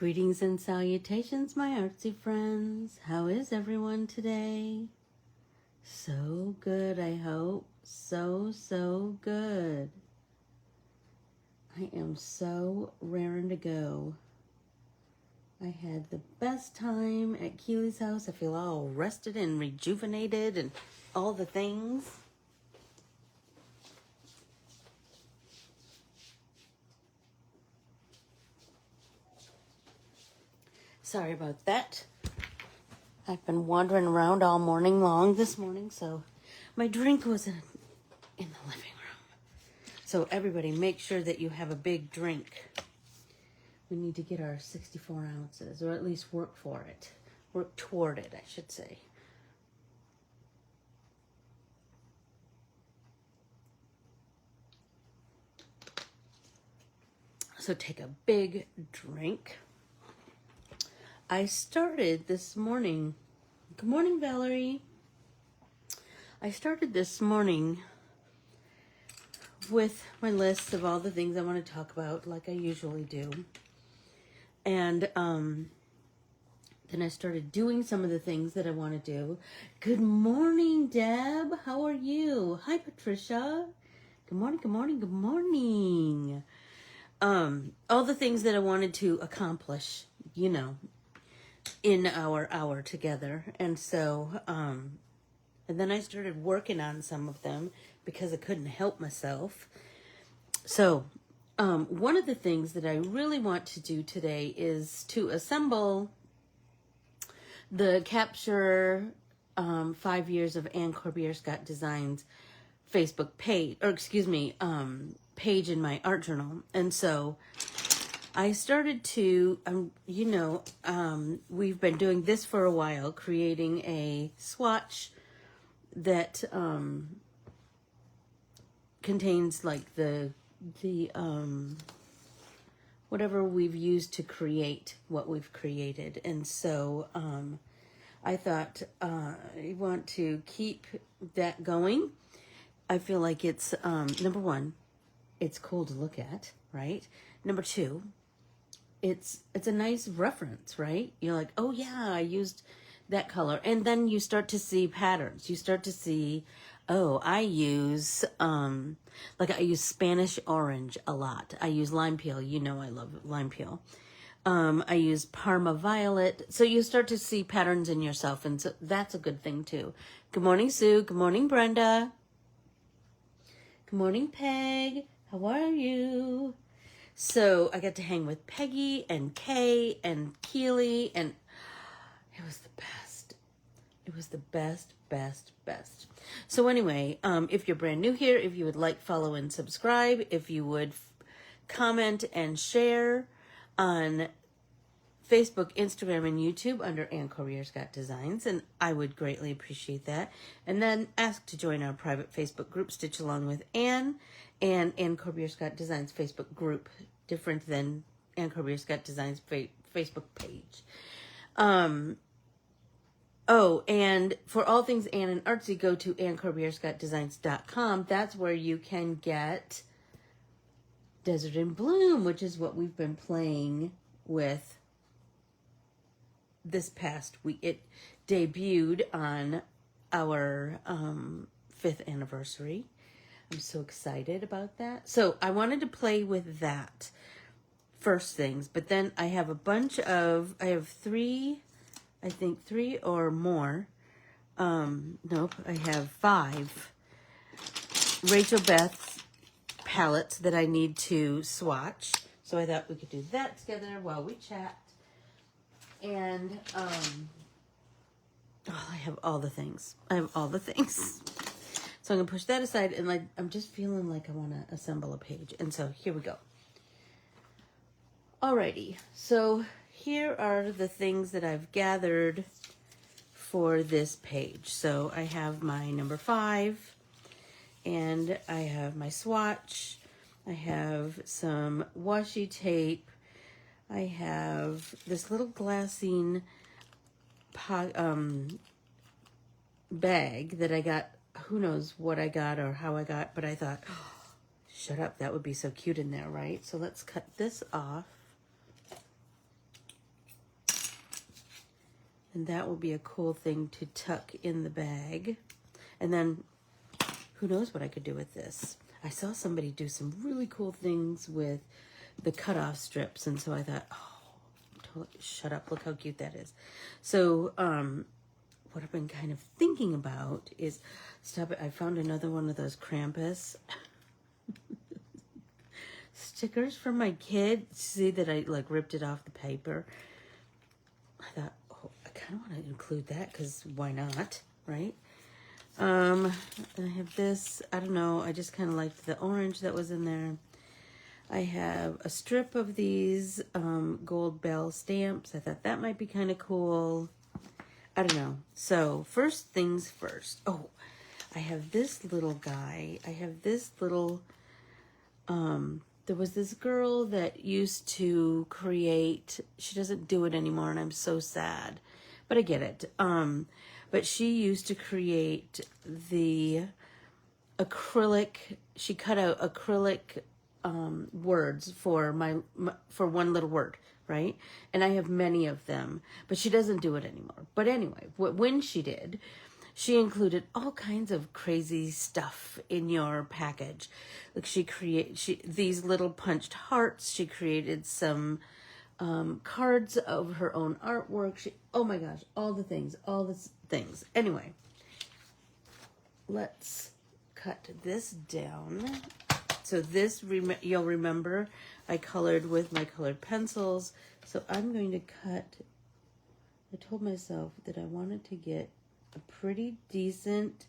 Greetings and salutations, my artsy friends. How is everyone today? So good, I hope. So good. I am so raring to go. I had the best time at Keely's house. I feel all rested and rejuvenated and all the things. Sorry about that. I've been wandering around all morning long this morning, so my drink was in the living room. So everybody, make sure that you have a big drink. We need to get our 64 ounces, or at least work for it. Work toward it, I should say. So take a big drink. I started this morning. Good morning, Valerie. I started this morning with my list of all the things I want to talk about, like I usually do. And then I started doing some of the things that I want to do. Good morning, Deb. How are you? Hi, Patricia. Good morning, good morning, good morning. All the things that I wanted to accomplish, you know, in our hour together. And so, and then I started working on some of them because I couldn't help myself. So, one of the things that I really want to do today is to assemble the Capture 5 years of Anne Corbiere-Scott Designs Facebook page, or excuse me, page in my art journal. And so I started to, we've been doing this for a while, creating a swatch that contains like the whatever we've used to create what we've created. And so I thought I want to keep that going. I feel like it's, number one, it's cool to look at, right? Number two, it's a nice reference, right? You're like, oh yeah, I used that color. And then you start to see patterns. You start to see, oh, I use, I use Spanish orange a lot. I use lime peel. You know I love lime peel. I use Parma violet. So you start to see patterns in yourself. And so that's a good thing too. Good morning, Sue. Good morning, Brenda. Good morning, Peg. How are you? So I got to hang with Peggy and Kay and Keely, and it was the best. It was the best. So anyway, if you're brand new here, if you would like, follow, and subscribe, if you would comment and share on Facebook, Instagram, and YouTube under Anne Corbiere-Scott Designs, and I would greatly appreciate that. And then ask to join our private Facebook group, Stitch Along with Anne, and Anne Corbiere-Scott Designs Facebook group, different than Anne Corbiere-Scott Designs Facebook page. And for all things Anne and Artsy, go to AnneCorbiereScottDesigns.com. That's where you can get Desert in Bloom, which is what we've been playing with this past week. It debuted on our 5th anniversary. I'm so excited about that. So I wanted to play with that first things, but then I have I have three or more. Nope, I have 5 Rachel Beth's palettes that I need to swatch. So I thought we could do that together while we chat. And I have all the things. So I'm going to push that aside, and I'm just feeling like I want to assemble a page. And so here we go. Alrighty, so here are the things that I've gathered for this page. So I have my number 5, and I have my swatch. I have some washi tape. I have this little glassine bag that I got. Who knows what I got or how I got, but I thought, oh, shut up, that would be so cute in there, right? So let's cut this off. And that will be a cool thing to tuck in the bag. And then who knows what I could do with this. I saw somebody do some really cool things with the cutoff strips. And so I thought, oh, shut up. Look how cute that is. So what I've been kind of thinking about is, stop it. I found another one of those Krampus stickers for my kid. See that I like ripped it off the paper. I thought, oh, I kind of want to include that because why not, right? I have this, I don't know, I just kind of liked the orange that was in there. I have a strip of these gold bell stamps. I thought that might be kind of cool. I don't know. So first things first. Oh, I have this little guy. I have this little, there was this girl that used to create, she doesn't do it anymore and I'm so sad, but I get it. But she used to create the acrylic, she cut out acrylic words for for one little word, right? And I have many of them, but she doesn't do it anymore. But anyway, when she did, she included all kinds of crazy stuff in your package. Like these little punched hearts. She created some cards of her own artwork. Oh my gosh, all the things. Anyway, let's cut this down. So this, you'll remember, I colored with my colored pencils. So I'm going to cut, I told myself that I wanted to get a pretty decent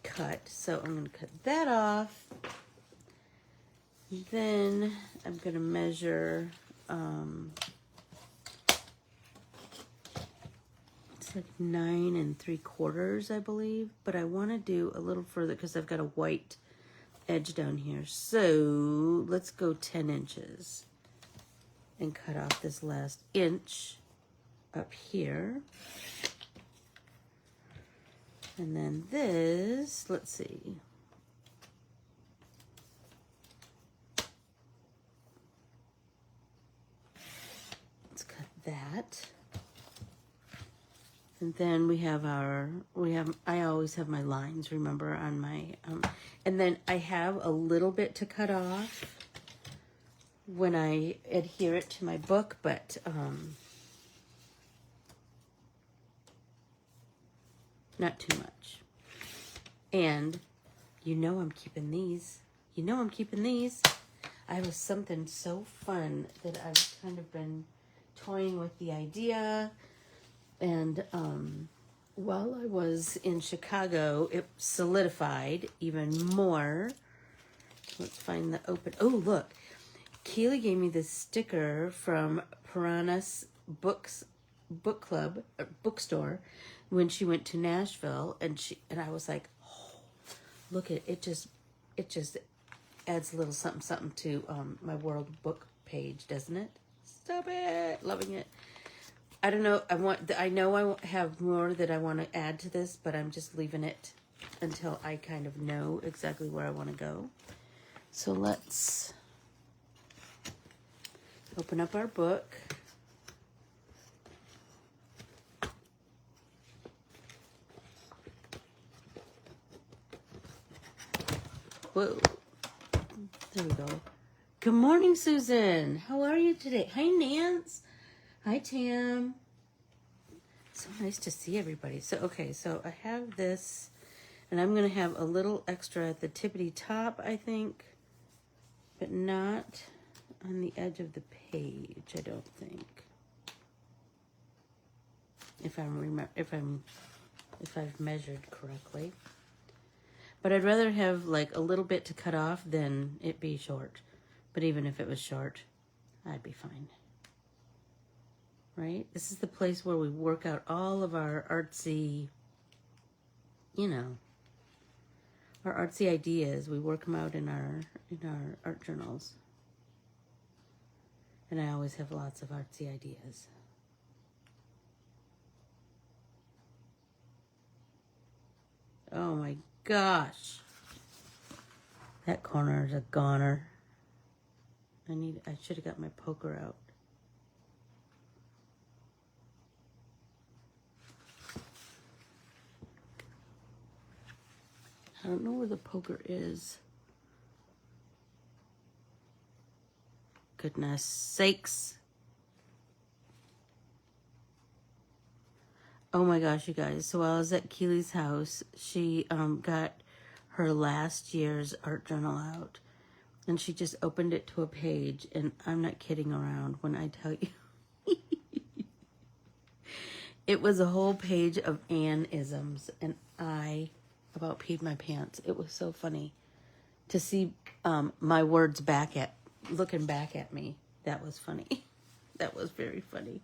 cut. So I'm going to cut that off. Then I'm going to measure, it's like 9 3/4, I believe. But I want to do a little further because I've got a white edge down here. So let's go 10 inches and cut off this last inch up here. And then this, let's see. Let's cut that. And then I always have my lines, remember, on my, and then I have a little bit to cut off when I adhere it to my book, but, not too much. And you know I'm keeping these. I was something so fun that I've kind of been toying with the idea. And while I was in Chicago, it solidified even more. Let's find the open. Oh, look. Keely gave me this sticker from Piranha's bookstore when she went to Nashville, and I was like, oh, look at it. It just adds a little something to my world book page, doesn't it? Stop it. Loving it. I don't know. I know I have more that I want to add to this, but I'm just leaving it until I kind of know exactly where I want to go. So let's open up our book. Whoa. There we go. Good morning, Susan. How are you today? Hi, Nance. Hi, Tam. So nice to see everybody. So, okay, so I have this, and I'm going to have a little extra at the tippity top, I think, but not on the edge of the page, I don't think. If I've measured correctly. But I'd rather have like a little bit to cut off than it be short. But even if it was short, I'd be fine. Right? This is the place where we work out all of our artsy, our artsy ideas. We work them out in our art journals. And I always have lots of artsy ideas. Oh my gosh. That corner is a goner. I should have got my poker out. I don't know where the poker is. Goodness sakes. Oh my gosh, you guys. So while I was at Keely's house, she got her last year's art journal out. And she just opened it to a page. And I'm not kidding around when I tell you. It was a whole page of Ann-isms. And I about peed my pants. It was so funny to see my words looking back at me. That was funny. That was very funny.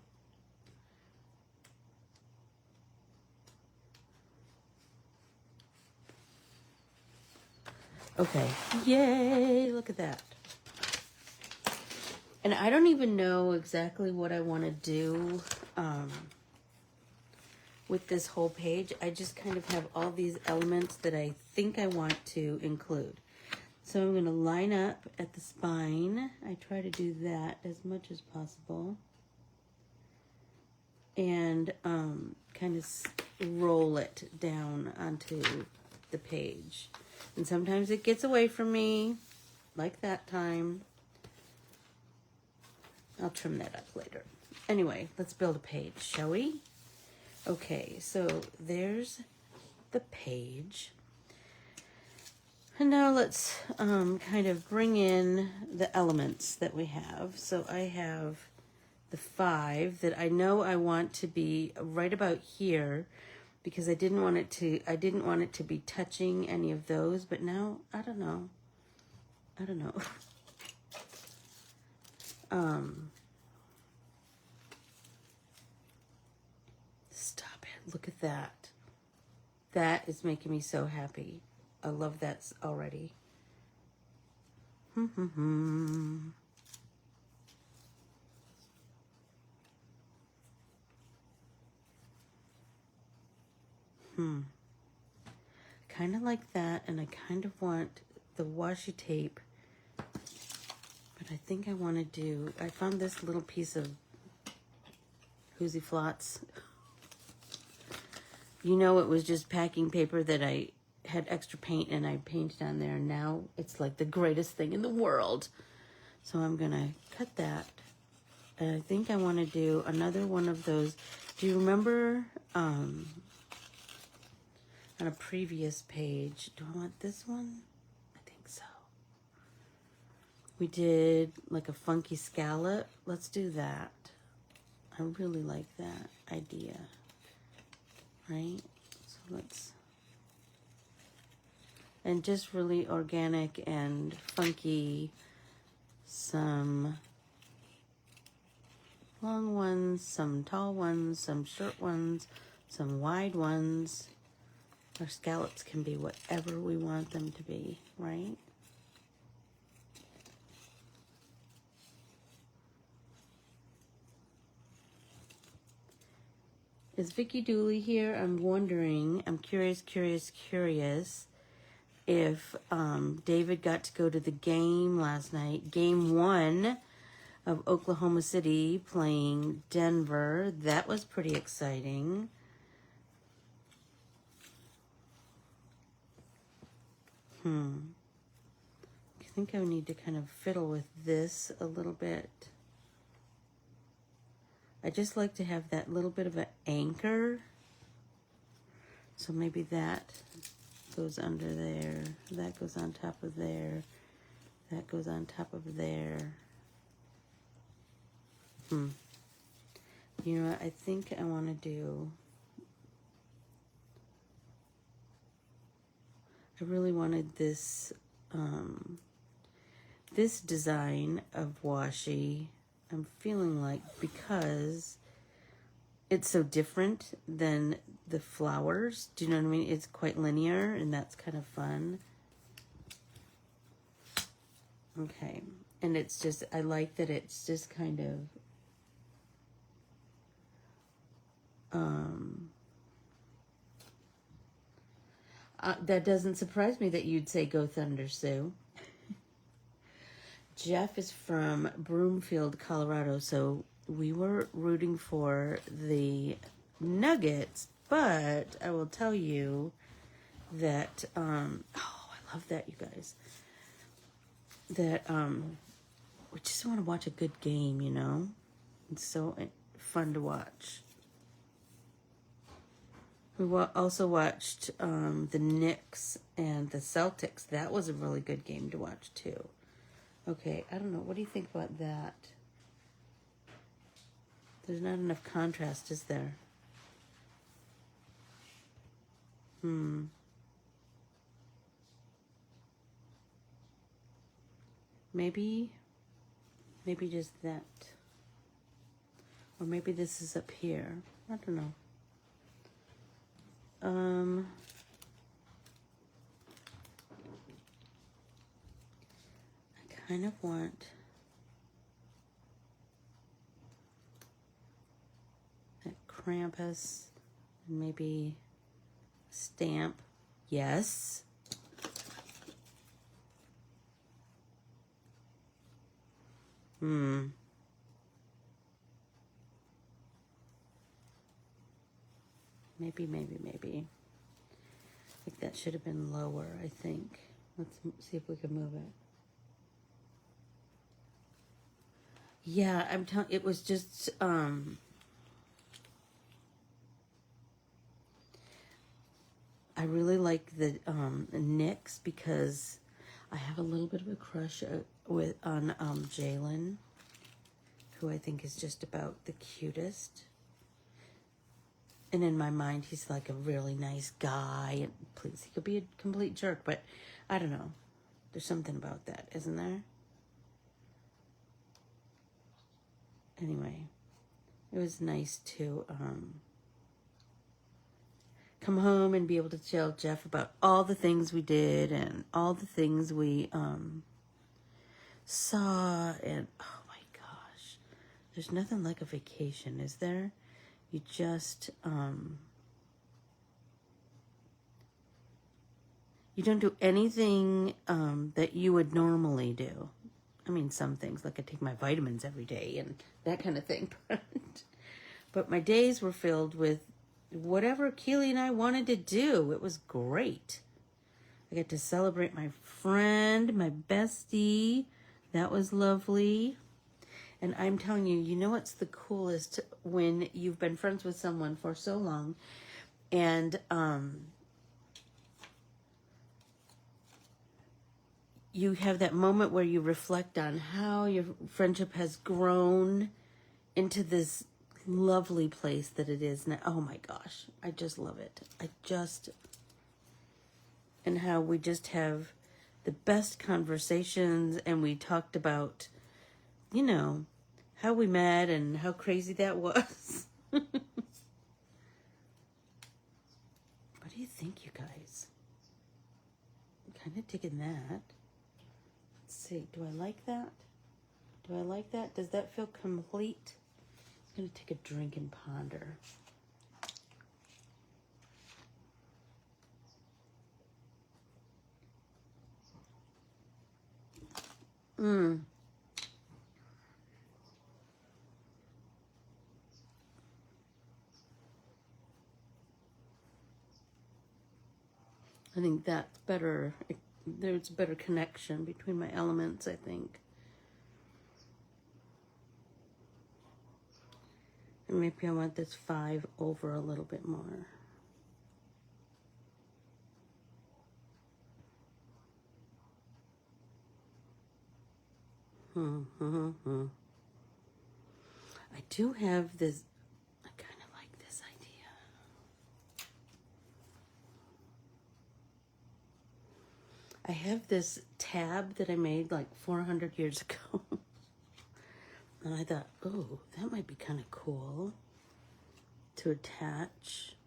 Okay, yay, look at that. And I don't even know exactly what I want to do with this whole page. I just kind of have all these elements that I think I want to include. So I'm going to line up at the spine. I try to do that as much as possible. And kind of roll it down onto the page. And sometimes it gets away from me, like that time. I'll trim that up later. Anyway, let's build a page, shall we? Okay, so there's the page. And now let's kind of bring in the elements that we have. So I have the 5 that I know I want to be right about here, because I didn't want it to be touching any of those, but now I don't know. Stop it. Look at that. That is making me so happy. I love that already. Kind of like that, and I kind of want the washi tape, but I think I want to do, I found this little piece of Hoosie Flots. You know, it was just packing paper that I had extra paint and I painted on there, and now it's like the greatest thing in the world. So I'm gonna cut that, and I think I want to do another one of those. Do you remember on a previous page, do I want this one? I think so. We did like a funky scallop. Let's do that. I really like that idea. Right? So let's, and just really organic and funky. Some long ones, some tall ones, some short ones, some wide ones. Our scallops can be whatever we want them to be, right? Is Vicky Dooley here? I'm wondering, I'm curious if David got to go to the game last night. Game 1 of Oklahoma City playing Denver. That was pretty exciting. I think I need to kind of fiddle with this a little bit. I just like to have that little bit of an anchor. So maybe that goes under there. That goes on top of there. That goes on top of there. You know what? I think I want to do... I really wanted this, this design of washi. I'm feeling like, because it's so different than the flowers, do you know what I mean? It's quite linear, and that's kind of fun. Okay, and it's just, I like that it's just kind of, that doesn't surprise me that you'd say go Thunder, Sue. Jeff is from Broomfield, Colorado, so we were rooting for the Nuggets, but I will tell you that, oh, I love that, you guys. That, we just want to watch a good game, you know? It's so fun to watch. We also watched the Knicks and the Celtics. That was a really good game to watch, too. Okay, I don't know. What do you think about that? There's not enough contrast, is there? Maybe just that. Or maybe this is up here. I don't know. I kind of want that Krampus and maybe stamp. Yes. Maybe. I think that should have been lower, I think. Let's see if we can move it. Yeah, I'm telling, it was just, I really like the Knicks because I have a little bit of a crush on Jalen, who I think is just about the cutest. And in my mind, he's like a really nice guy. And please, he could be a complete jerk, but I don't know. There's something about that, isn't there? Anyway, it was nice to come home and be able to tell Jeff about all the things we did and all the things we saw. And oh my gosh, there's nothing like a vacation, is there? You just, you don't do anything that you would normally do. I mean, some things, like I take my vitamins every day and that kind of thing. But my days were filled with whatever Keely and I wanted to do. It was great. I got to celebrate my friend, my bestie. That was lovely. And I'm telling you, you know what's the coolest when you've been friends with someone for so long and you have that moment where you reflect on how your friendship has grown into this lovely place that it is now. Oh my gosh, I just love it. And how we just have the best conversations, and we talked about, you know, how we met and how crazy that was. What do you think, you guys? I'm kind of digging that. Let's see, do I like that? Do I like that? Does that feel complete? I'm going to take a drink and ponder. I think that's better. There's a better connection between my elements, I think. And maybe I want this 5 over a little bit more. I do have this, I kind of like this idea. I have this tab that I made like 400 years ago. And I thought, oh, that might be kind of cool to attach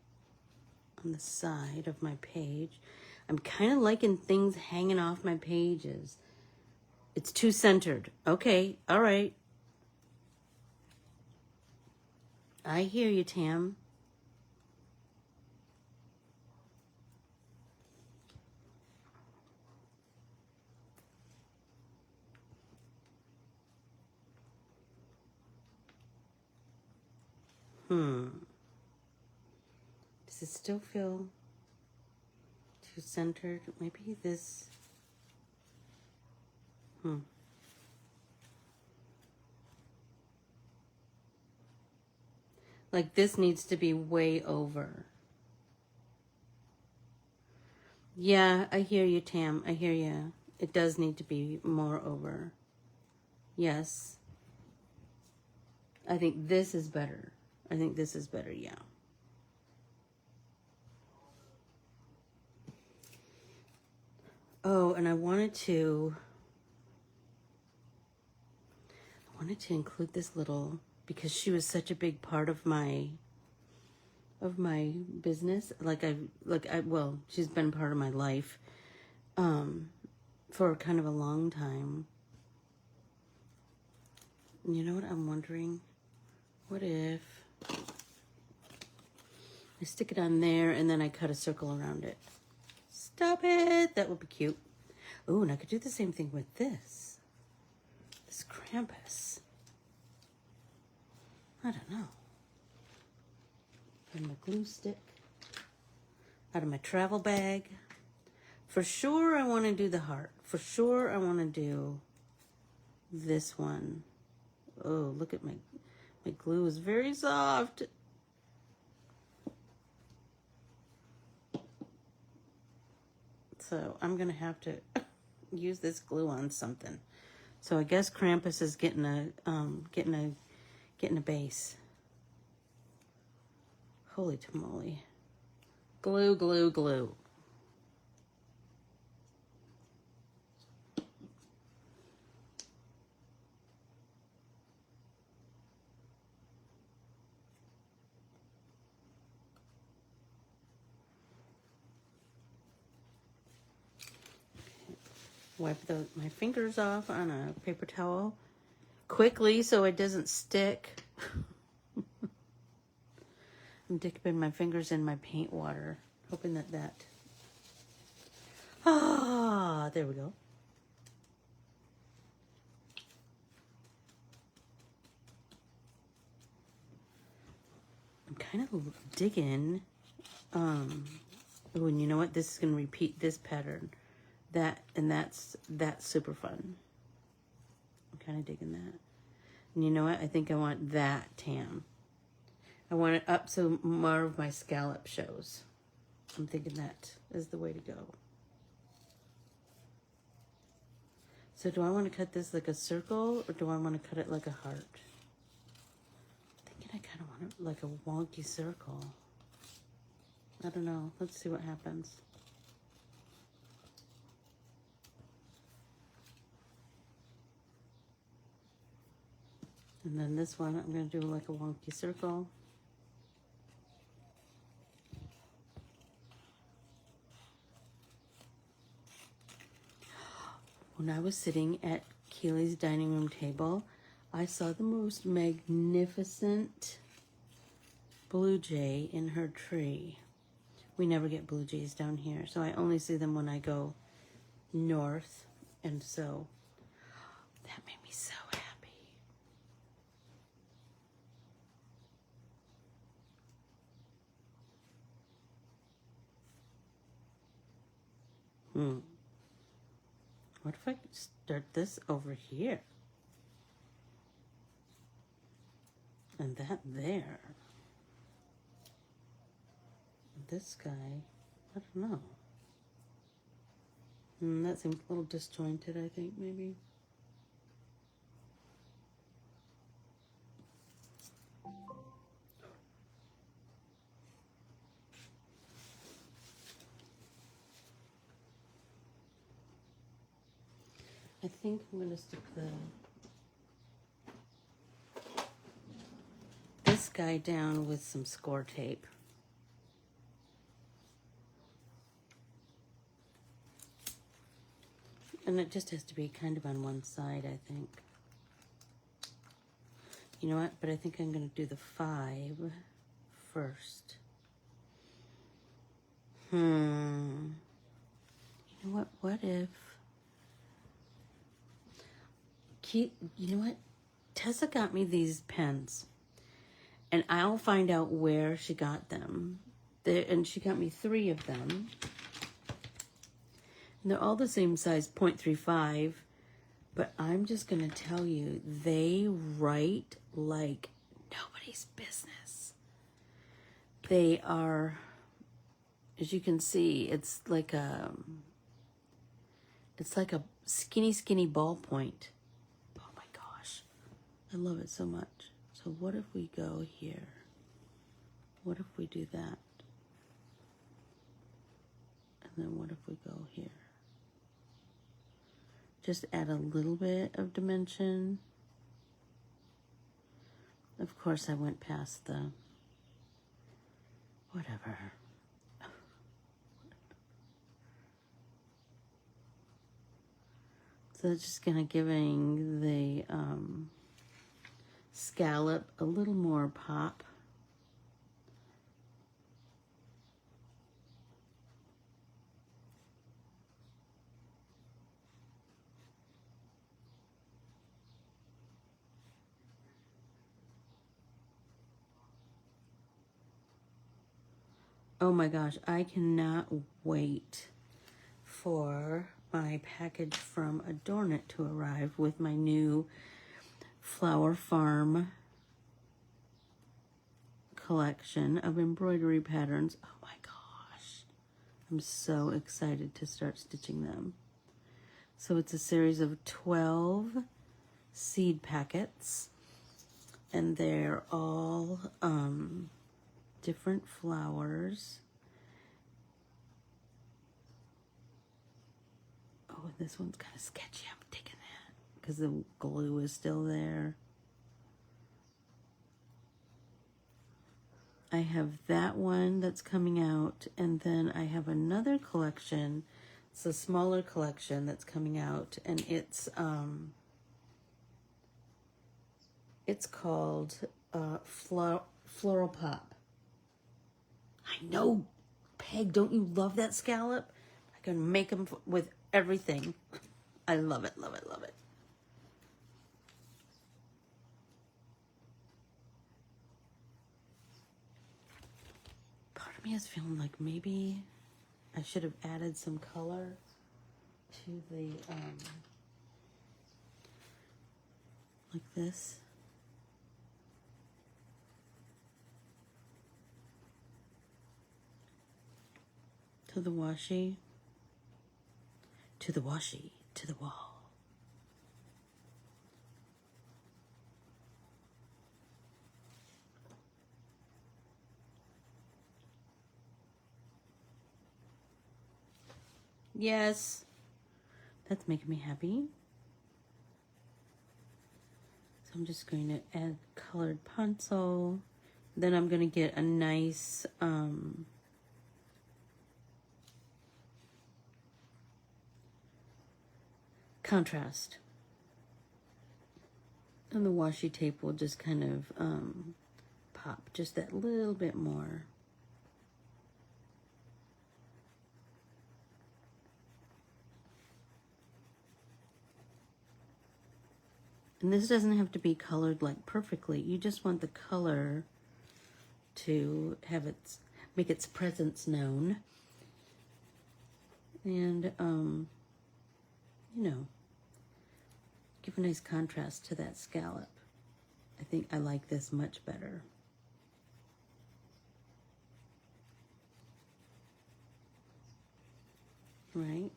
on the side of my page. I'm kind of liking things hanging off my pages. It's too centered. Okay, all right. I hear you, Tam. Does it still feel too centered. Maybe this. Like this needs to be way over. Yeah, I hear you, Tam. I hear you. It does need to be more over. Yes. I think this is better. I think this is better, yeah. Oh, and I wanted to include this little, because she was such a big part of my business. Well, she's been part of my life for kind of a long time. You know what I'm wondering? What if I stick it on there and then I cut a circle around it? Stop it! That would be cute. Oh, and I could do the same thing with this. This Krampus. I don't know. And my glue stick. Out of my travel bag. For sure I want to do the heart. For sure I want to do this one. Oh, look at my glue is very soft. So I'm going to have to use this glue on something. So I guess Krampus is getting a base. Holy tamale. Glue, glue, glue. Wipe my fingers off on a paper towel quickly so it doesn't stick. I'm dipping my fingers in my paint water, hoping that there we go. I'm kind of digging. Oh, and you know what? This is going to repeat this pattern. That's super fun. I'm kind of digging that. And you know what? I think I want that tam. I want it up so more of my scallop shows. I'm thinking that is the way to go. So do I want to cut this like a circle or do I want to cut it like a heart? I'm thinking I kind of want it like a wonky circle. I don't know. Let's see what happens. And then this one, I'm going to do like a wonky circle. When I was sitting at Keely's dining room table, I saw the most magnificent blue jay in her tree. We never get blue jays down here, so I only see them when I go north. And so that made me so happy. What if I start this over here? And that there. This guy, I don't know. That seems a little disjointed, I think, maybe. I think I'm going to stick this guy down with some score tape. And it just has to be kind of on one side, I think. You know what? But I think I'm going to do the 5 first. You know what? What if... You know what? Tessa got me these pens. And I'll find out where she got them. And she got me 3 of them. And they're all the same size, 0.35, but I'm just going to tell you, they write like nobody's business. They are, as you can see, it's like a skinny ballpoint. Oh my gosh, I love it so much. So what if we go here? What if we do that? And then what if we go here? Just add a little bit of dimension. Of course, I went past the whatever. So it's just gonna giving the scallop a little more pop. Oh my gosh, I cannot wait for my package from Adorn It to arrive with my new Flower Farm collection of embroidery patterns. Oh my gosh, I'm so excited to start stitching them. So it's a series of 12 seed packets, and they're all different flowers. Oh, and this one's kind of sketchy. I'm taking that because the glue is still there. I have that one that's coming out, and then I have another collection. It's a smaller collection that's coming out, and it's called Floral Pop. I know, Peg, don't you love that scallop? I can make them with everything. I love it, love it, love it. Part of me is feeling like maybe I should have added some color to the, like this. To the washi, to the washi, to the wall. Yes, that's making me happy. So I'm just going to add colored pencil. Then I'm going to get a nice, contrast. And the washi tape will just kind of pop just that little bit more. And this doesn't have to be colored like perfectly. You just want the color to have make its presence known. And, you know, give a nice contrast to that scallop. I think I like this much better. Right?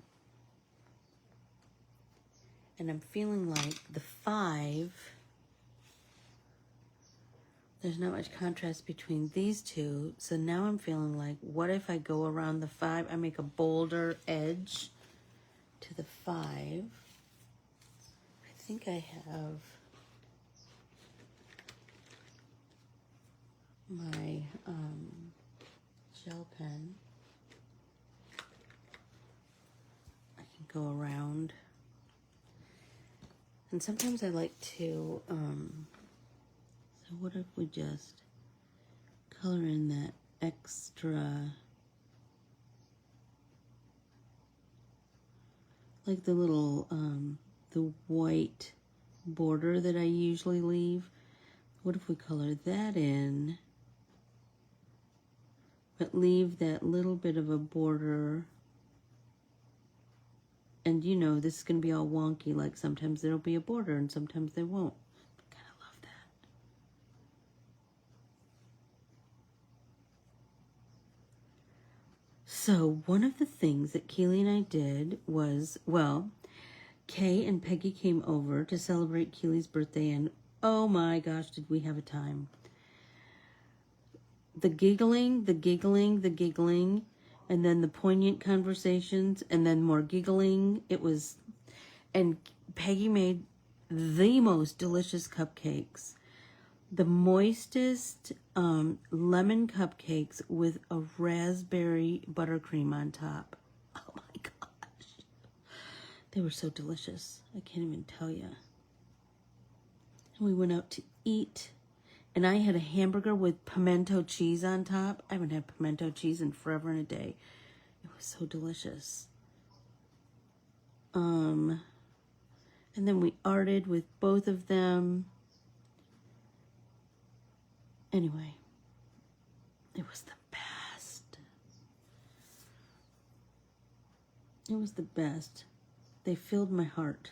And I'm feeling like the 5, there's not much contrast between these two. So now I'm feeling like, what if I go around the 5, I make a bolder edge to the 5. I think I have my gel pen. I can go around. And sometimes I like to, so what if we just color in that extra, like the little, the white border that I usually leave. What if we color that in, but leave that little bit of a border And you know, this is going to be all wonky. Like sometimes there'll be a border and sometimes there won't. I kind of love that. So one of the things that Keely and I did was, well, Kay and Peggy came over to celebrate Keely's birthday, and oh my gosh, did we have a time. The giggling, the giggling, the giggling, and then the poignant conversations, and then more giggling. It was, and Peggy made the most delicious cupcakes. The moistest lemon cupcakes with a raspberry buttercream on top. Oh my gosh. They were so delicious. I can't even tell you. And we went out to eat. And I had a hamburger with pimento cheese on top. I haven't had pimento cheese in forever and a day. It was so delicious. And then we arted with both of them. Anyway, it was the best. It was the best. They filled my heart,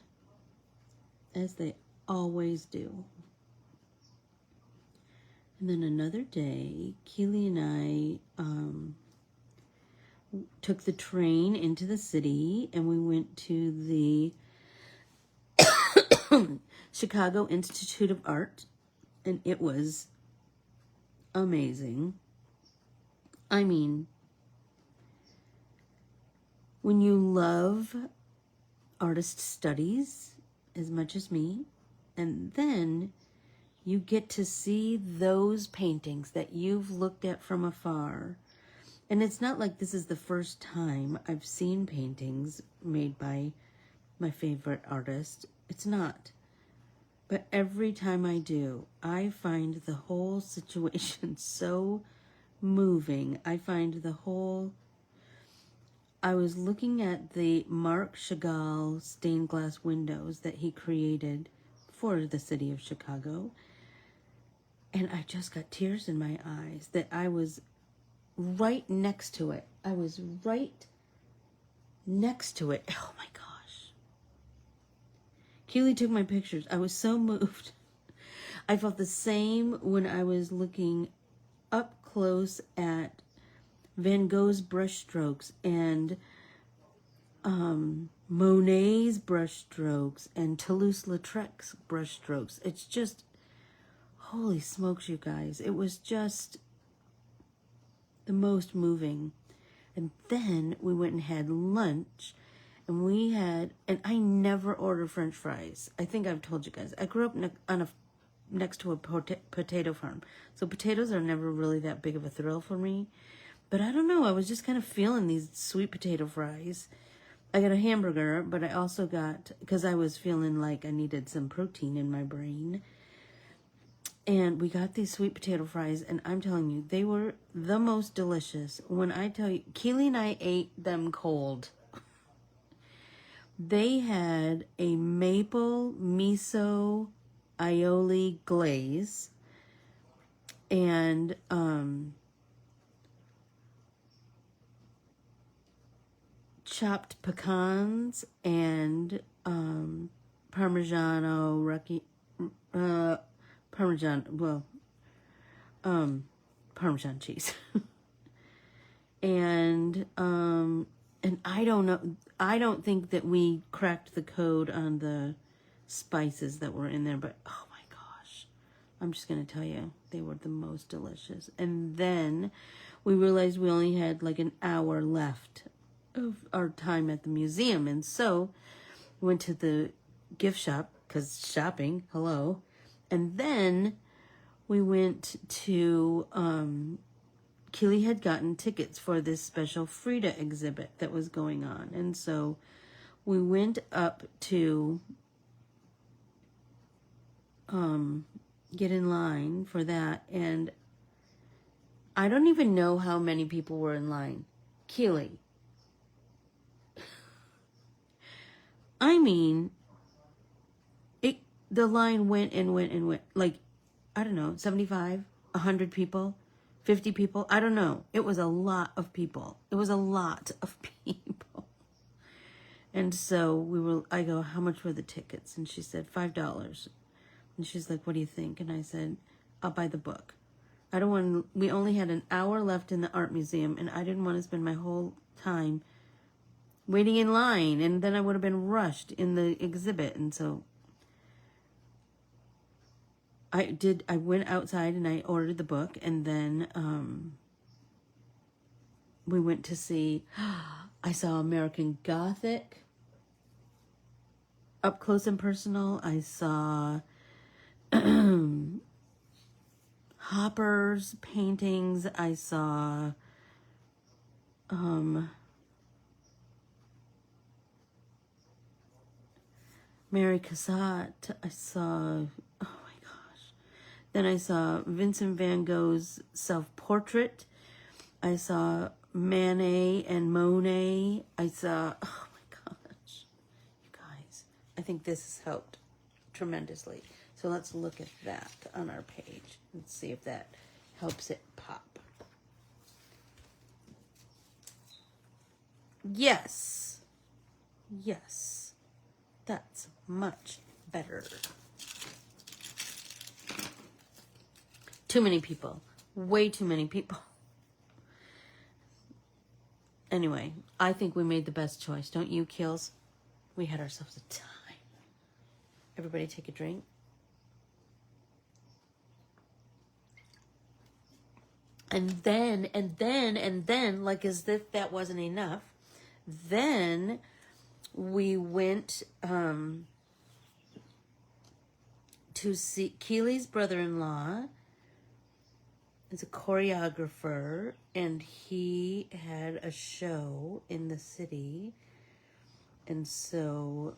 as they always do. And then another day, Keely and I took the train into the city, and we went to the Chicago Institute of Art, and it was amazing. I mean, when you love artist studies as much as me, and then you get to see those paintings that you've looked at from afar. And it's not like this is the first time I've seen paintings made by my favorite artist. It's not. But every time I do, I find the whole situation so moving. I find the whole... I was looking at the Marc Chagall stained glass windows that he created for the city of Chicago. And I just got tears in my eyes that I was right next to it. I was right next to it. Oh my gosh. Keely took my pictures. I was so moved. I felt the same when I was looking up close at Van Gogh's brushstrokes and Monet's brushstrokes and Toulouse-Lautrec's brushstrokes. It's just... holy smokes, you guys. It was just the most moving. And then we went and had lunch. And I never order French fries. I think I've told you guys. I grew up next to a potato farm. So potatoes are never really that big of a thrill for me. But I don't know. I was just kind of feeling these sweet potato fries. I got a hamburger, but I also got... because I was feeling like I needed some protein in my brain. And we got these sweet potato fries, and I'm telling you, they were the most delicious. When I tell you, Keely and I ate them cold. They had a maple miso aioli glaze and chopped pecans and Parmesan cheese. and I don't know, I don't think that we cracked the code on the spices that were in there, but oh my gosh, I'm just going to tell you, they were the most delicious. And then we realized we only had like an hour left of our time at the museum, and so we went to the gift shop, because shopping, hello. And then we went to, Keely had gotten tickets for this special Frida exhibit that was going on. And so we went up to get in line for that. And I don't even know how many people were in line. Keely. I mean, the line went and went and went. Like, I don't know, 75, 100 people, 50 people. I don't know. It was a lot of people. It was a lot of people. And so I go, how much were the tickets? And she said, $5. And she's like, what do you think? And I said, I'll buy the book. We only had an hour left in the art museum, and I didn't want to spend my whole time waiting in line, and then I would have been rushed in the exhibit. And so I went outside and I ordered the book, and then we went to see, I saw American Gothic up close and personal. I saw Hopper's paintings. I saw Mary Cassatt. I saw, oh my gosh. Then I saw Vincent van Gogh's self-portrait. I saw Manet and Monet. I saw, oh my gosh. You guys, I think this has helped tremendously. So let's look at that on our page and see if that helps it pop. Yes. Yes. That's much better. Too many people. Way too many people. Anyway, I think we made the best choice. Don't you, Kills? We had ourselves a time. Everybody take a drink. And then, like as if that wasn't enough, then we went to see Keely's brother-in-law is a choreographer, and he had a show in the city. And so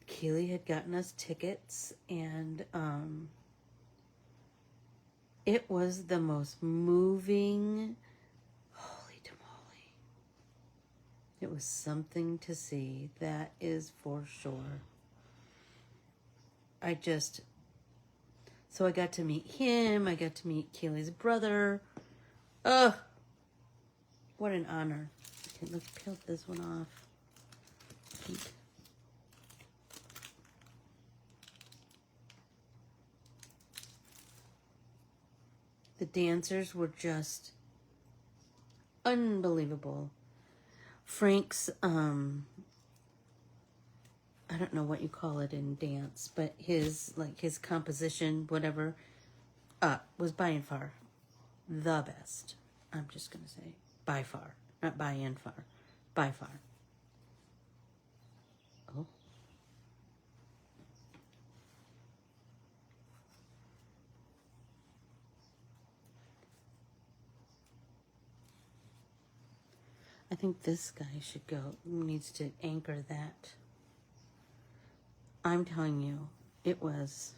Keely had gotten us tickets, and it was the most moving, holy tamale. It was something to see, that is for sure. So I got to meet him, I got to meet Keely's brother. Ugh, what an honor. Okay, let's peel this one off. The dancers were just unbelievable. Frank's, I don't know what you call it in dance, but his composition, whatever, was by and far the best. I'm just going to say by far, not by and far, by far. Oh. I think this guy needs to anchor that. I'm telling you, it was.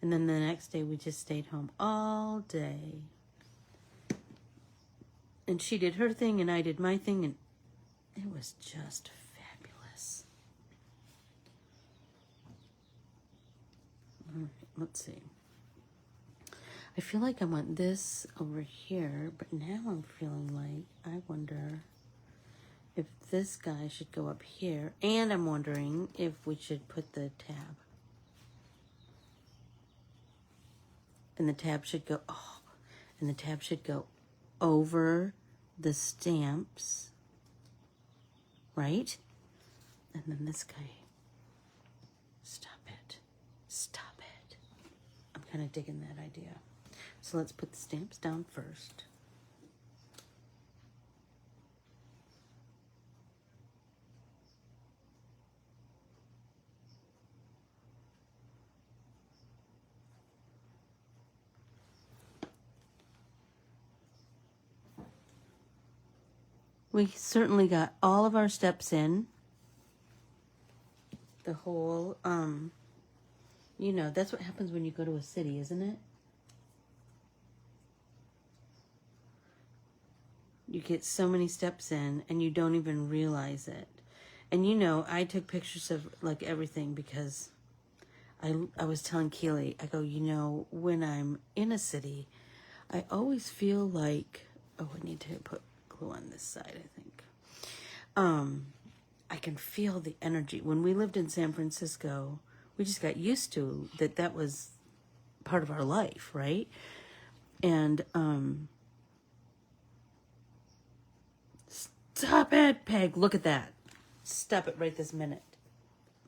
And then the next day we just stayed home all day. And she did her thing and I did my thing, and it was just fabulous. All right, let's see. I feel like I want this over here, but now I'm feeling like I wonder if this guy should go up here, and I'm wondering if we should put the tab. And the tab should go, and the tab should go over the stamps, right? And then this guy, stop it. I'm kind of digging that idea. So let's put the stamps down first. We certainly got all of our steps in. The whole, that's what happens when you go to a city, isn't it? You get so many steps in and you don't even realize it. And I took pictures of like everything because I was telling Keely, I go, when I'm in a city, I always feel like, I need to put glue on this side, I think. I can feel the energy. When we lived in San Francisco, we just got used to that. That was part of our life, right? And stop it, Peg. Look at that. Stop it right this minute.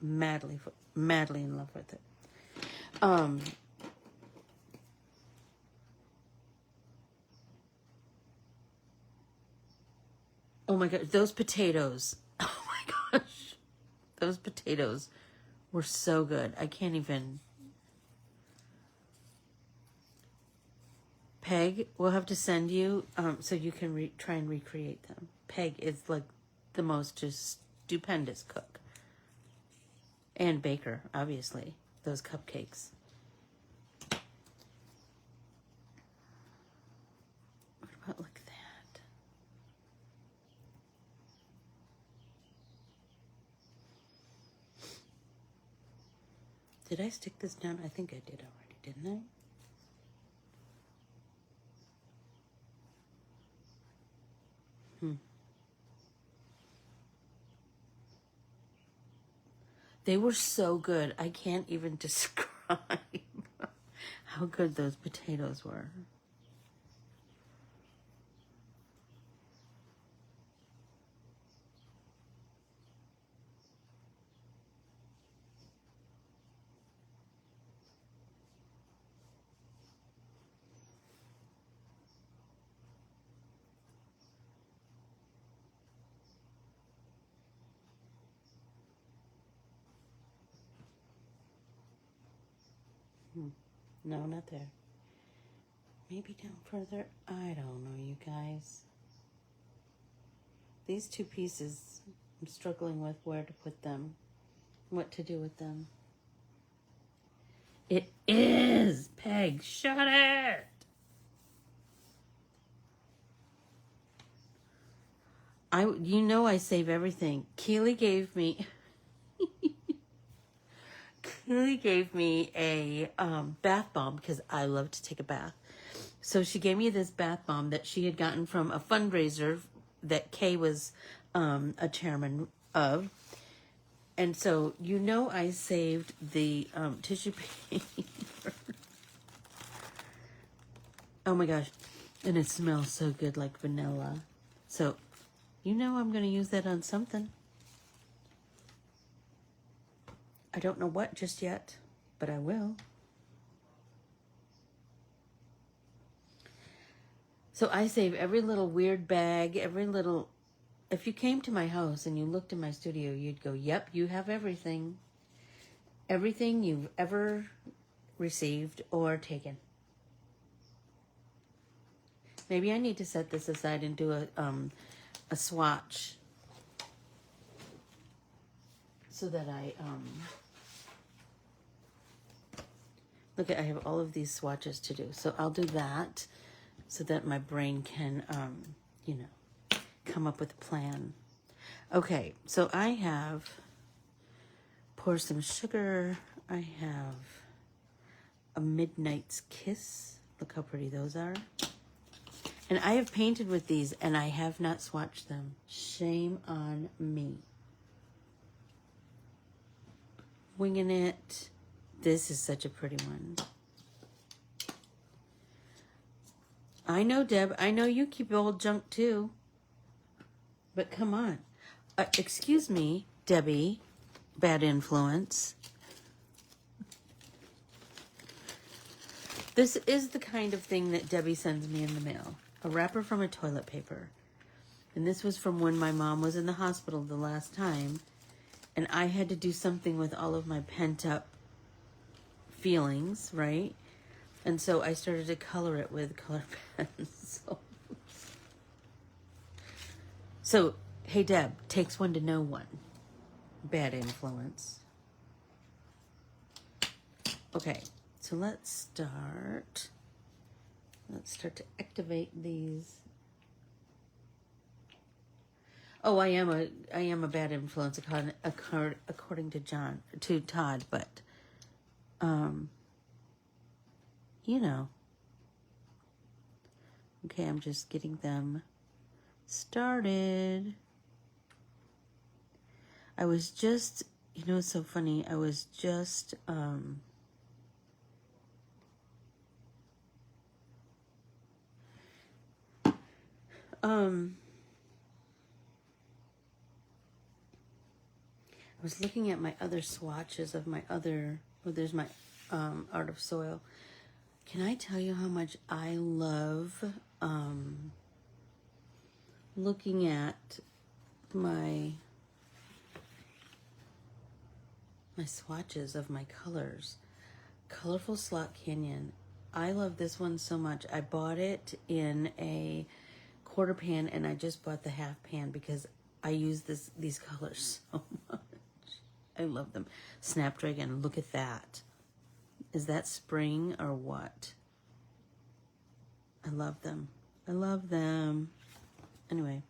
Madly in love with it. Oh my God, those potatoes. Oh my gosh. Those potatoes were so good. I can't even. Peg, we'll have to send you so you can try and recreate them. Peg is like the most just stupendous cook. And baker, obviously. Those cupcakes. What about like that? Did I stick this down? I think I did already, didn't I? They were so good. I can't even describe how good those potatoes were. No, not there. Maybe down further. I don't know, you guys. These two pieces, I'm struggling with where to put them, what to do with them. It is! Peg, shut it! I save everything. Keely gave me a bath bomb because I love to take a bath. So she gave me this bath bomb that she had gotten from a fundraiser that Kay was a chairman of. And so, I saved the tissue paper. Oh my gosh. And it smells so good, like vanilla. So, I'm going to use that on something. I don't know what just yet, but I will. So I save every little weird bag, if you came to my house and you looked in my studio, you'd go, yep, you have everything. Everything you've ever received or taken. Maybe I need to set this aside and do a swatch so that I look, I have all of these swatches to do. So I'll do that so that my brain can, come up with a plan. Okay, so I have, pour some sugar. I have a Midnight's Kiss. Look how pretty those are. And I have painted with these and I have not swatched them. Shame on me. Winging it. This is such a pretty one. I know, Deb. I know you keep old junk too. But come on. Excuse me, Debbie. Bad influence. This is the kind of thing that Debbie sends me in the mail. A wrapper from a toilet paper. And this was from when my mom was in the hospital the last time. And I had to do something with all of my pent up feelings, right? And so I started to color it with color pencils. So, hey Deb, takes one to know one. Bad influence. Okay, so let's start to activate these. Oh, I am a bad influence according to Todd, but Okay, I'm just getting them started. I was just, you know, it's so funny. I was just, I was looking at my other swatches of my other, well, there's my Art of Soil. Can I tell you how much I love looking at my swatches of my colors? Colorful Slot Canyon. I love this one so much. I bought it in a quarter pan, and I just bought the half pan because I use these colors so much. I love them. Snapdragon, look at that. Is that spring or what? I love them. I love them. Anyway,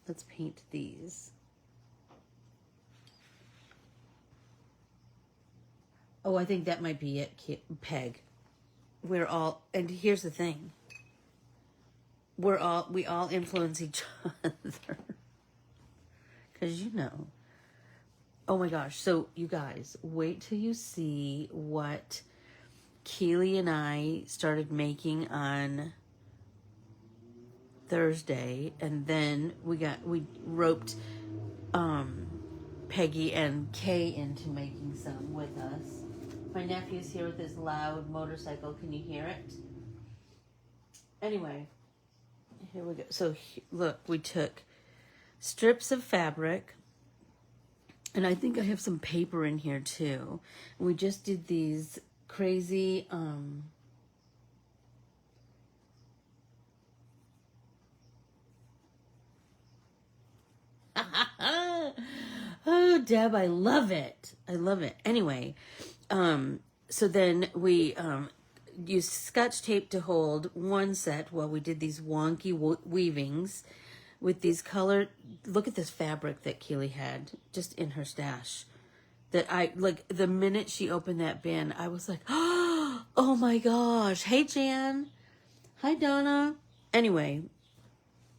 let's paint these. Oh, I think that might be it, Peg. We're all, and here's the thing. We all influence each other. Because you know. Oh my gosh. So you guys, wait till you see what Keely and I started making on Thursday. And then we roped Peggy and Kay into making some with us. My nephew's here with his loud motorcycle. Can you hear it? Anyway, here we go. So look, we took strips of fabric, and I think I have some paper in here too. And we just did these crazy oh, Deb, I love it. I love it. Anyway, so then we used Scotch tape to hold one set while we did these wonky weavings with these colored, look at this fabric that Keely had just in her stash. That I, like, the minute she opened that bin, I was like, oh my gosh. Hey, Jan. Hi, Donna. Anyway,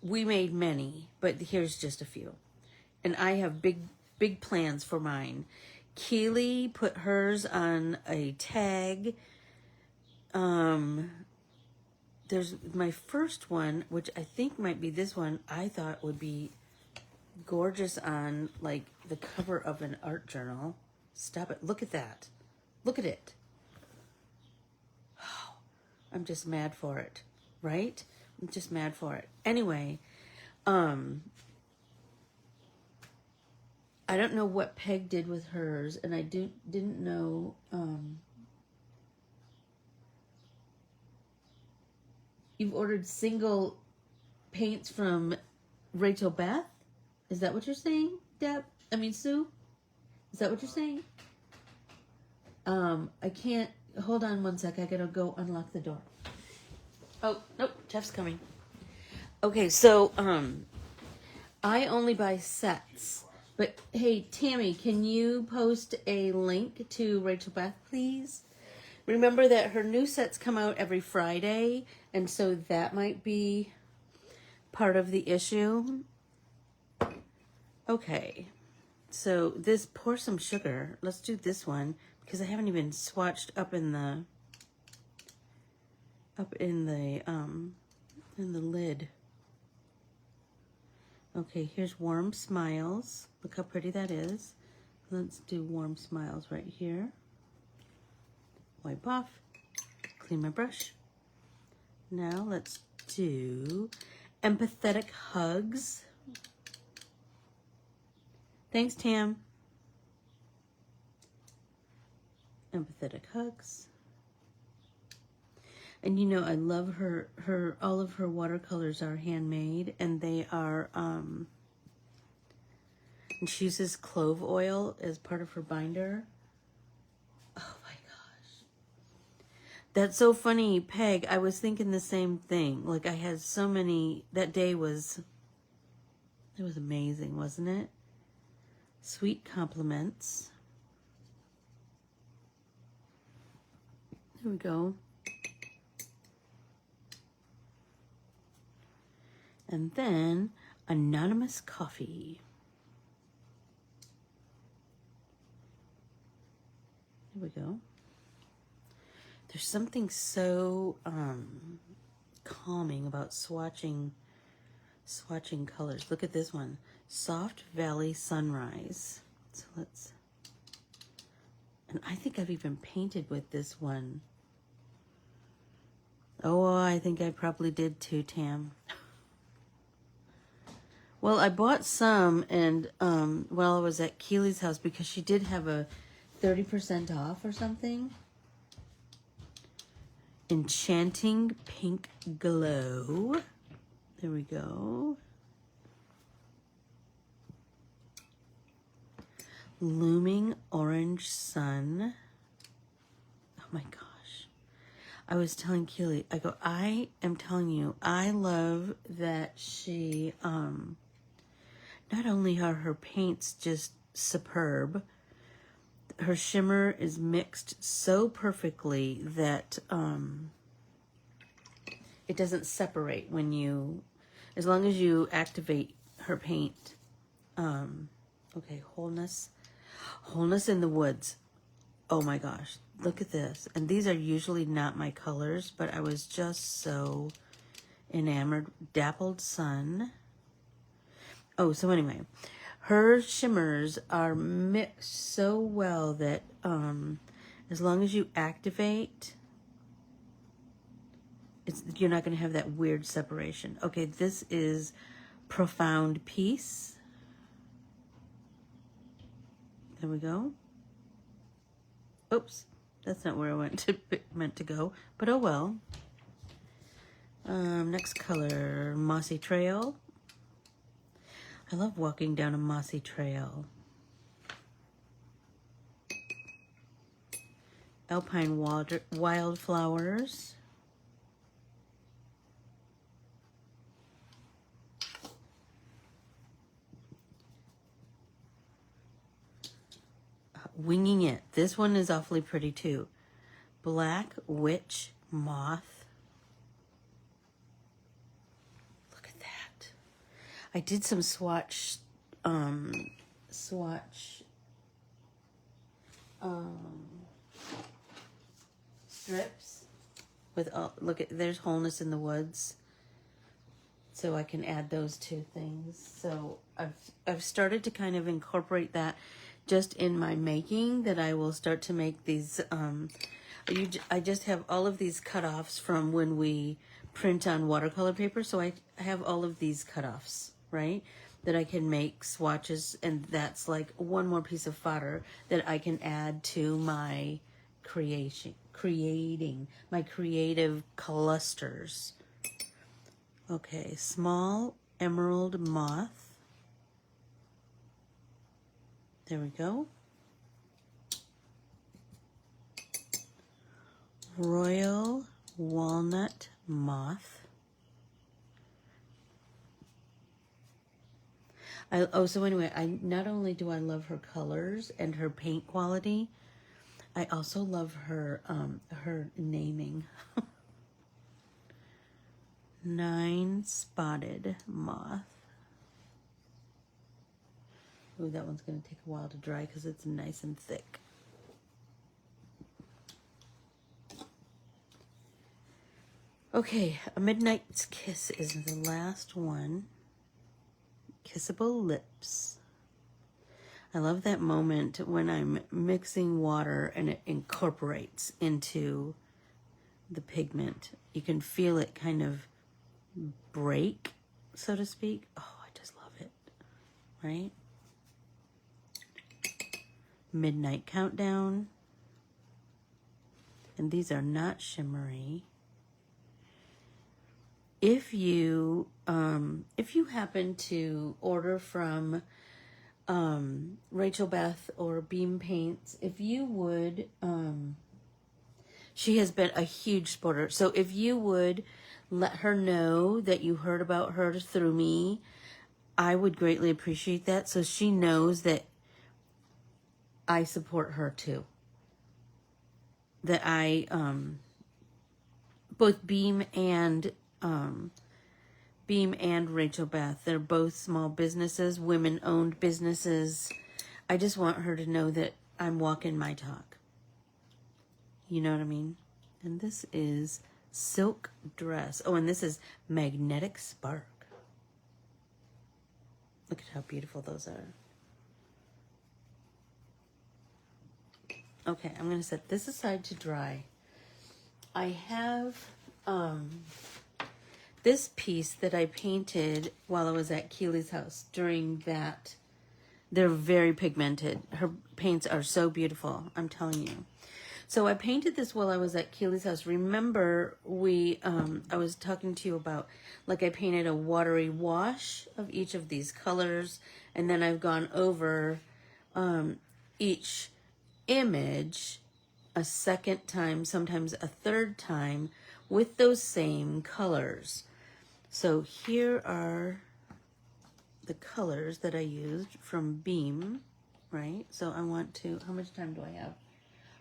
we made many, but here's just a few. And I have big plans for mine. Keely put hers on a tag. There's my first one, which I think might be this one. I thought would be gorgeous on like the cover of an art journal. Stop it. Look at that. Look at it. Oh, I'm just mad for it, right? I'm just mad for it. Anyway, I don't know what Peg did with hers, and I didn't know. You've ordered single paints from Rachel Beth? Is that what you're saying, Deb? I mean, Sue? Is that what you're saying? I can't. Hold on one sec. I gotta go unlock the door. Oh, nope. Jeff's coming. Okay, so I only buy sets. But hey, Tammy, can you post a link to Rachel Beth, please? Remember that her new sets come out every Friday, and so that might be part of the issue. Okay, so this, pour some sugar. Let's do this one because I haven't even swatched up in the lid. Okay, here's Warm Smiles. Look how pretty that is. Let's do Warm Smiles right here. Wipe off, clean my brush. Now let's do Empathetic Hugs. Thanks, Tam. Empathetic Hugs. And you know, I love her all of her watercolors are handmade, and they are and she uses clove oil as part of her binder. Oh my gosh. That's so funny, Peg. I was thinking the same thing. Like, I had so many, that day was, it was amazing, wasn't it? Sweet compliments. There we go. And then Anonymous Coffee. There we go. There's something so calming about swatching colors. Look at this one. Soft Valley Sunrise. So let's, and I think I've even painted with this one. Oh, I think I probably did too, Tam. Well, I bought some, and while I was at Keely's house, because she did have a 30% off or something. Enchanting Pink Glow. There we go. Looming Orange Sun. Oh my gosh. I was telling Keely, I go, I am telling you, I love that she, not only are her paints just superb, her shimmer is mixed so perfectly that it doesn't separate when you, as long as you activate her paint. Okay, Wholeness in the Woods. Oh my gosh, look at this. And these are usually not my colors, but I was just so enamored. Dappled Sun. Oh, so anyway, her shimmers are mixed so well that as long as you activate, you're not going to have that weird separation. Okay, this is Profound Peace. There we go. Oops, that's not where I meant to go, but oh well. Next color, Mossy Trail. I love walking down a mossy trail. Alpine Wildflowers. Winging It. This one is awfully pretty too. Black Witch Moth. Look at that. I did some swatch strips with look at, there's Wholeness in the Woods. So I can add those two things. So I've started to kind of incorporate that just in my making, that I will start to make these, I just have all of these cutoffs from when we print on watercolor paper. So I have all of these cutoffs, right? That I can make swatches, and that's like one more piece of fodder that I can add to my creating my creative clusters. Okay, Small Emerald Moth. There we go. Royal Walnut Moth. So anyway, not only do I love her colors and her paint quality, I also love her her naming. 9-spotted moth. Ooh, that one's going to take a while to dry because it's nice and thick. Okay, A Midnight's Kiss is the last one. Kissable Lips. I love that moment when I'm mixing water and it incorporates into the pigment. You can feel it kind of break, so to speak. Oh, I just love it, right? Midnight Countdown. And these are not shimmery. If you happen to order from Rachel Beth or Beam Paints, if you would, she has been a huge supporter. So if you would let her know that you heard about her through me, I would greatly appreciate that, so she knows that I support her too. That I, both Beam and Rachel Beth, they're both small businesses, women-owned businesses. I just want her to know that I'm walking my talk. You know what I mean? And this is Silk Dress. Oh, and this is Magnetic Spark. Look at how beautiful those are. Okay, I'm going to set this aside to dry. I have this piece that I painted while I was at Keely's house during that. They're very pigmented. Her paints are so beautiful, I'm telling you. So I painted this while I was at Keely's house. Remember, I was talking to you about, like, I painted a watery wash of each of these colors, and then I've gone over each image a second time, sometimes a third time, with those same colors. So here are the colors that I used from Beam, right? So I want to, how much time do I have?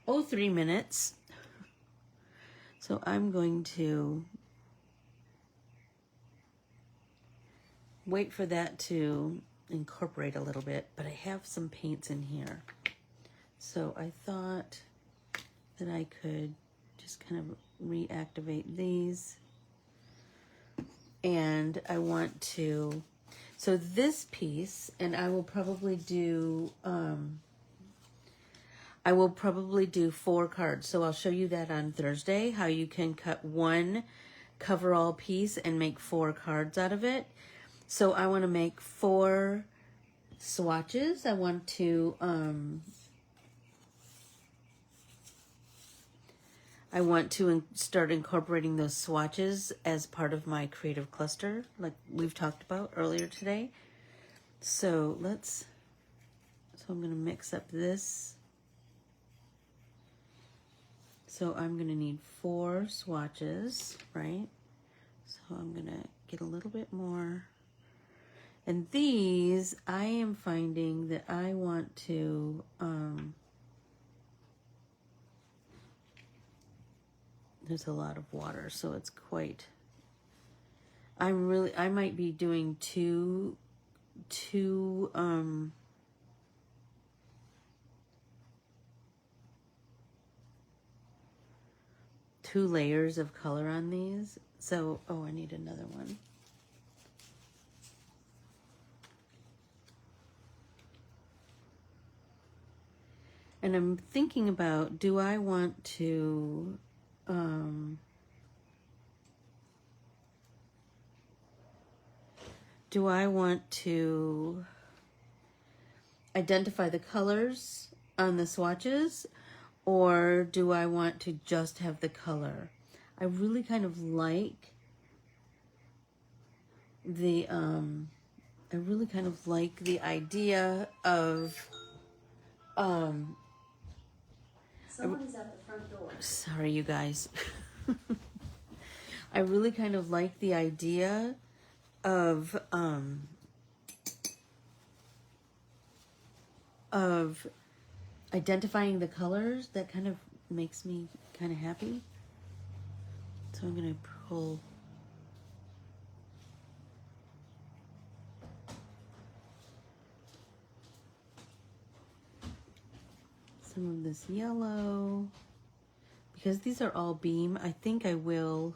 Oh, 3 minutes. So I'm going to wait for that to incorporate a little bit, but I have some paints in here. So I thought that I could just kind of reactivate these. And I want to, so this piece, and I will probably do 4 cards. So I'll show you that on Thursday, how you can cut one coverall piece and make 4 cards out of it. So I want to make 4 swatches. I want to start incorporating those swatches as part of my creative cluster, like we've talked about earlier today. So I'm going to mix up this. So I'm going to need 4 swatches, right? So I'm going to get a little bit more. And these, I am finding that I want to, there's a lot of water, so it's quite, I might be doing two layers of color on these. So, oh, I need another one. And I'm thinking about, do I want to identify the colors on the swatches, or do I want to just have the color? I really kind of like the idea of someone is at the front door. Sorry, you guys. I really kind of like the idea of identifying the colors. That kind of makes me kind of happy. So I'm going to pull some of this yellow, because these are all Beam. I think I will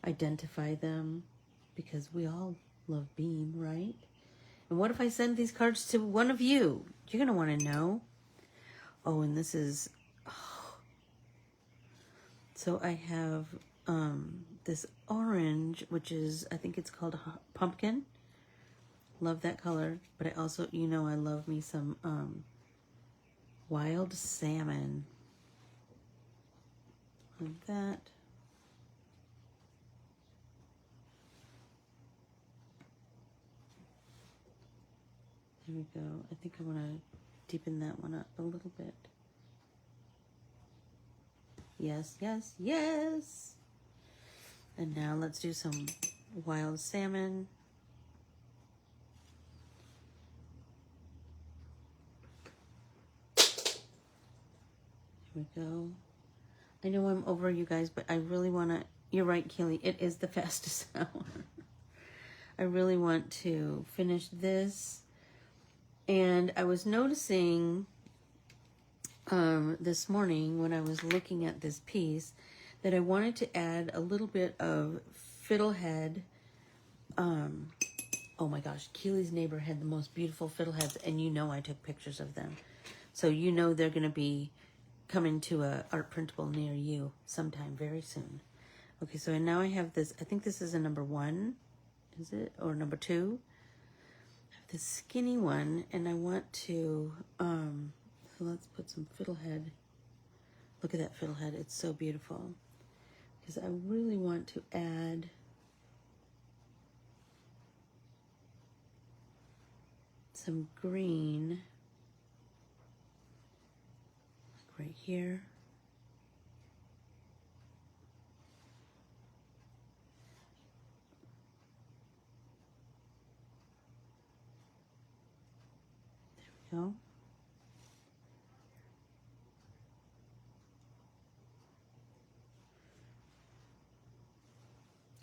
identify them, because we all love Beam, right? And what if I send these cards to one of you? You're going to want to know. Oh, and this is, so I have this orange, which is, I think it's called pumpkin. Love that color. But I also, I love me some wild salmon. Like that. There we go. I think I want to deepen that one up a little bit. Yes, yes, yes. And now let's do some wild salmon. Here we go. I know I'm over, you guys, but I really want to, you're right, Keely, it is the fastest hour. I really want to finish this. And I was noticing this morning when I was looking at this piece that I wanted to add a little bit of fiddlehead. Oh my gosh, Keely's neighbor had the most beautiful fiddleheads, and you know I took pictures of them. So you know they're going to be coming to a art printable near you sometime very soon. Okay, so now I have this, I think this is a number 1, is it? Or number 2? I have this skinny one, and I want to, so let's put some fiddlehead. Look at that fiddlehead, it's so beautiful. Because I really want to add some green, like right here. There we go.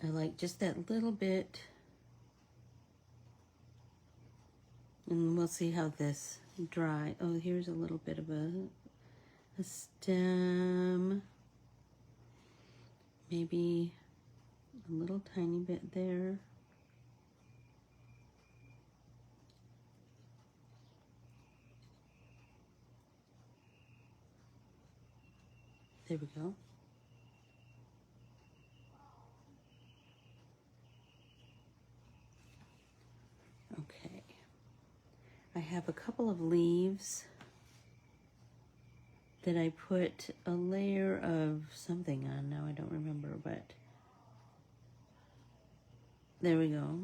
I like just that little bit, and we'll see how this dry. Oh, here's a little bit of a stem, maybe a little tiny bit there. There we go. Okay. I have a couple of leaves that I put a layer of something on. Now I don't remember, but there we go.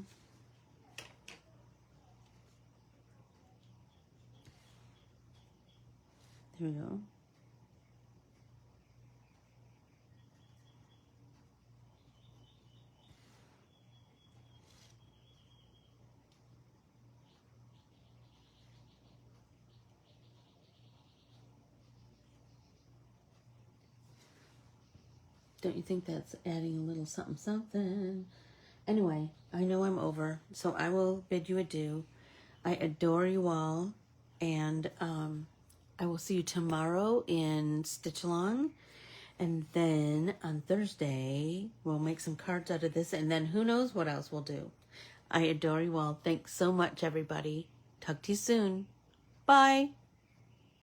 There we go. Don't you think that's adding a little something something? Anyway, I know I'm over, so I will bid you adieu. I adore you all, and I will see you tomorrow in Stitch Along, and then on Thursday we'll make some cards out of this, and then who knows what else we'll do. I adore you all. Thanks so much, everybody. Talk to you soon. Bye.